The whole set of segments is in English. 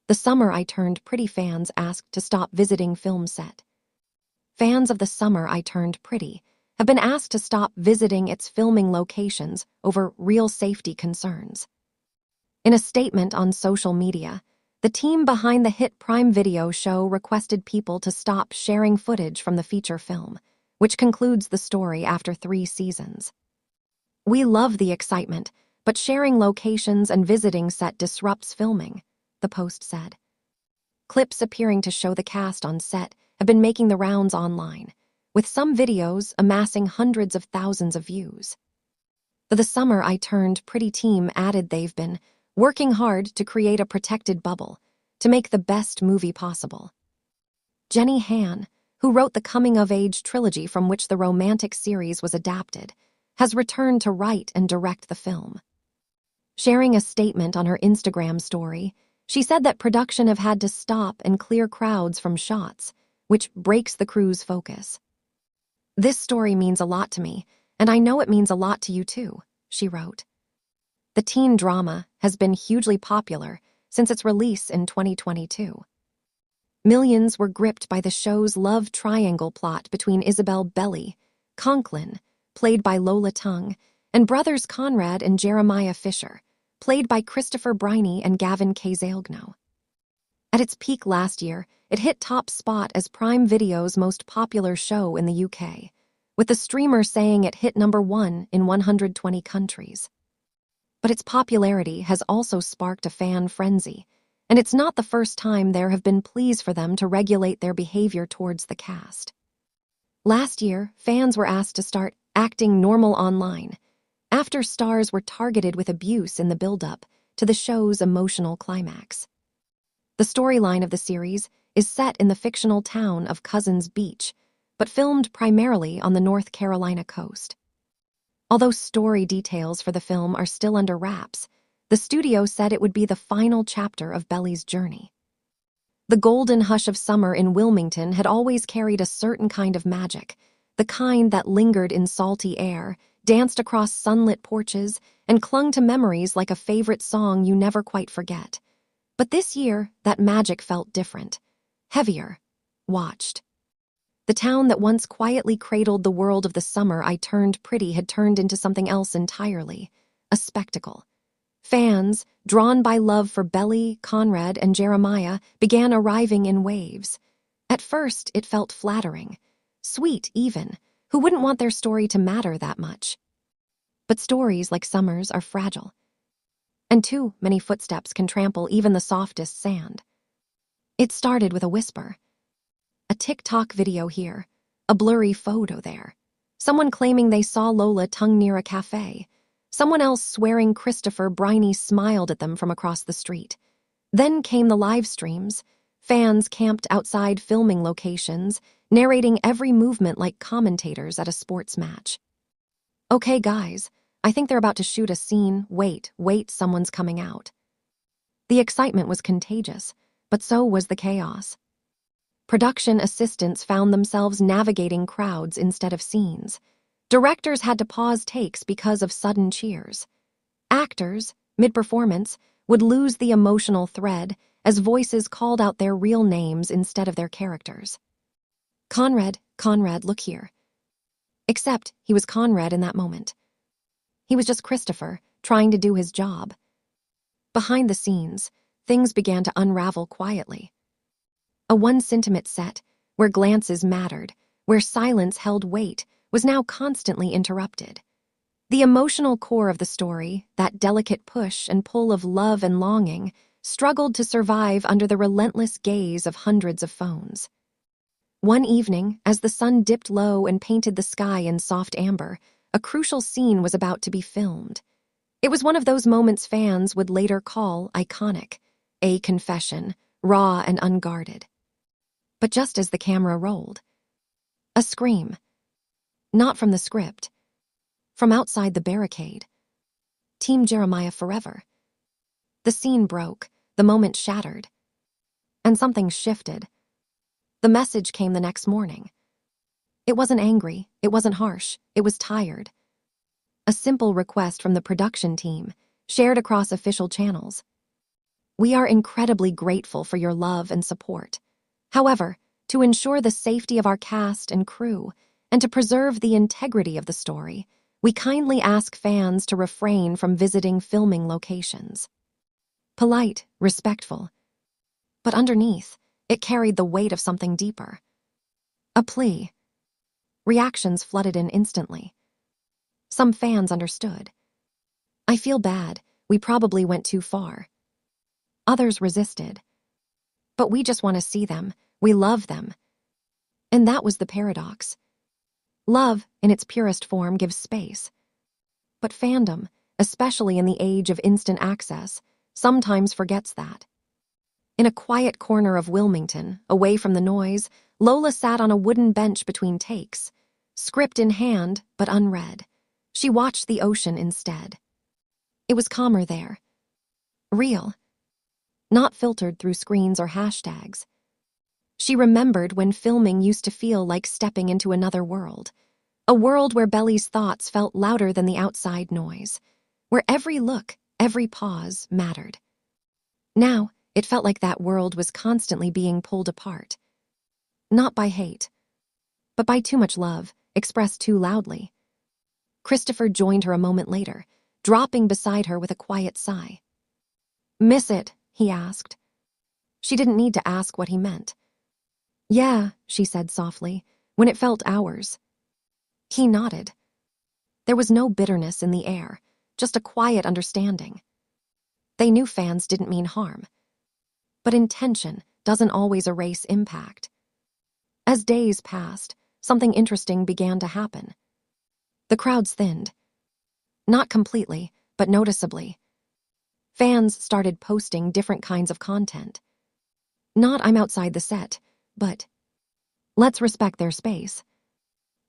The Summer I Turned Pretty fans asked to stop visiting film set. Fans of The Summer I Turned Pretty have been asked to stop visiting its filming locations over real safety concerns. In a statement on social media, the team behind the hit Prime Video show requested people to stop sharing footage from the feature film, which concludes the story after 3 seasons. "We love the excitement, but sharing locations and visiting set disrupts filming," the post said. Clips appearing to show the cast on set have been making the rounds online, with some videos amassing hundreds of thousands of views. The Summer I Turned Pretty team added they've been working hard to create a protected bubble to make the best movie possible. Jenny Han, who wrote the coming-of-age trilogy from which the romantic series was adapted, has returned to write and direct the film. Sharing a statement on her Instagram story, she said that production have had to stop and clear crowds from shots, which breaks the crew's focus. "This story means a lot to me, and I know it means a lot to you too," she wrote. The teen drama has been hugely popular since its release in 2022. Millions were gripped by the show's love triangle plot between Isabel Belli, Conklin, played by Lola Tung, and brothers Conrad and Jeremiah Fisher, played by Christopher Briney and Gavin Casalegnau. At its peak last year, it hit top spot as Prime Video's most popular show in the UK, with the streamer saying it hit #1 in 120 countries. But its popularity has also sparked a fan frenzy, and it's not the first time there have been pleas for them to regulate their behavior towards the cast. Last year, fans were asked to start acting normal online after stars were targeted with abuse in the build-up to the show's emotional climax. The storyline of the series is set in the fictional town of Cousins Beach, but filmed primarily on the North Carolina coast. Although story details for the film are still under wraps, the studio said it would be the final chapter of Belli's journey. The golden hush of summer in Wilmington had always carried a certain kind of magic, the kind that lingered in salty air, danced across sunlit porches, and clung to memories like a favorite song you never quite forget. But this year, that magic felt different, heavier, watched. The town that once quietly cradled the world of The Summer I Turned Pretty had turned into something else entirely, a spectacle. Fans, drawn by love for Belli, Conrad, and Jeremiah, began arriving in waves. At first, it felt flattering, sweet even. Who wouldn't want their story to matter that much? But stories like Summer's are fragile, and too many footsteps can trample even the softest sand. It started with a whisper. A TikTok video here, a blurry photo there. Someone claiming they saw Lola Tung near a cafe. Someone else swearing Christopher Briney smiled at them from across the street. Then came the live streams. Fans camped outside filming locations, narrating every movement like commentators at a sports match. "Okay, guys, I think they're about to shoot a scene. Wait, someone's coming out." The excitement was contagious, but so was the chaos. Production assistants found themselves navigating crowds instead of scenes. Directors had to pause takes because of sudden cheers. Actors, mid-performance, would lose the emotional thread as voices called out their real names instead of their characters. Conrad, look here." Except he was Conrad in that moment. He was just Christopher, trying to do his job. Behind the scenes, things began to unravel quietly. A once-intimate set, where glances mattered, where silence held weight, was now constantly interrupted. The emotional core of the story, that delicate push and pull of love and longing, struggled to survive under the relentless gaze of hundreds of phones. One evening, as the sun dipped low and painted the sky in soft amber, a crucial scene was about to be filmed. It was one of those moments fans would later call iconic, a confession, raw and unguarded. But just as the camera rolled, a scream. Not from the script. From outside the barricade. Team Jeremiah forever. The scene broke, the moment shattered. And something shifted. The message came the next morning. It wasn't angry, it wasn't harsh, it was tired. A simple request from the production team, shared across official channels. We are incredibly grateful for your love and support. However, to ensure the safety of our cast and crew, and to preserve the integrity of the story, we kindly ask fans to refrain from visiting filming locations. Polite, respectful, but underneath, it carried the weight of something deeper. A plea. Reactions flooded in instantly. Some fans understood. I feel bad, we probably went too far. Others resisted. But we just want to see them, we love them. And that was the paradox. Love, in its purest form, gives space. But fandom, especially in the age of instant access, sometimes forgets that. In a quiet corner of Wilmington, away from the noise, Lola sat on a wooden bench between takes, script in hand but unread. She watched the ocean instead. It was calmer there. Real. Not filtered through screens or hashtags. She remembered when filming used to feel like stepping into another world. A world where Belly's thoughts felt louder than the outside noise. Where every look, every pause mattered. Now, it felt like that world was constantly being pulled apart. Not by hate, but by too much love, expressed too loudly. Christopher joined her a moment later, dropping beside her with a quiet sigh. "Miss it?" he asked. She didn't need to ask what he meant. "Yeah," she said softly, when it felt hours. He nodded. There was no bitterness in the air, just a quiet understanding. They knew fans didn't mean harm. But intention doesn't always erase impact. As days passed, something interesting began to happen. The crowds thinned. Not completely, but noticeably. Fans started posting different kinds of content. Not "I'm outside the set," but "let's respect their space."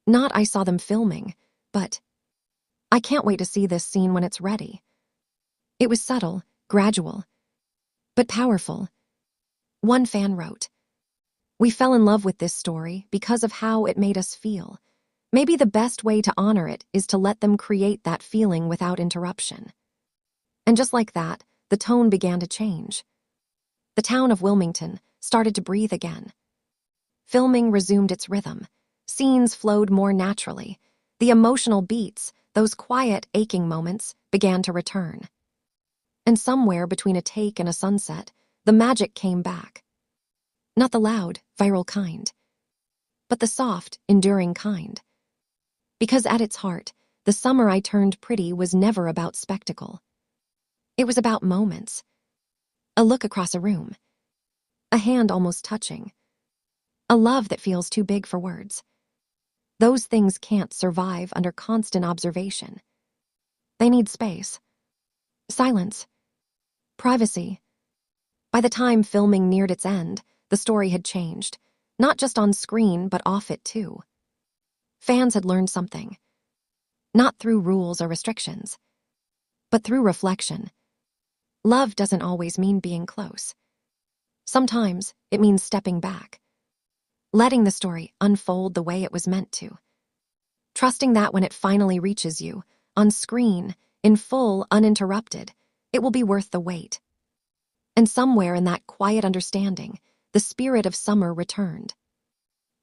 Not "I saw them filming," but "I can't wait to see this scene when it's ready." It was subtle, gradual, but powerful. One fan wrote, "We fell in love with this story because of how it made us feel. Maybe the best way to honor it is to let them create that feeling without interruption." And just like that, the tone began to change. The town of Wilmington started to breathe again. Filming resumed its rhythm. Scenes flowed more naturally. The emotional beats, those quiet, aching moments, began to return. And somewhere between a take and a sunset, the magic came back. Not the loud, viral kind, but the soft, enduring kind. Because at its heart, The Summer I Turned Pretty was never about spectacle. It was about moments. A look across a room. A hand almost touching. A love that feels too big for words. Those things can't survive under constant observation. They need space. Silence. Privacy. By the time filming neared its end, the story had changed. Not just on screen, but off it too. Fans had learned something. Not through rules or restrictions, but through reflection. Love doesn't always mean being close. Sometimes it means stepping back. Letting the story unfold the way it was meant to. Trusting that when it finally reaches you, on screen, in full, uninterrupted, it will be worth the wait. And somewhere in that quiet understanding, the spirit of summer returned.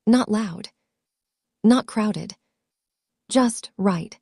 Not loud. Not crowded. Just right.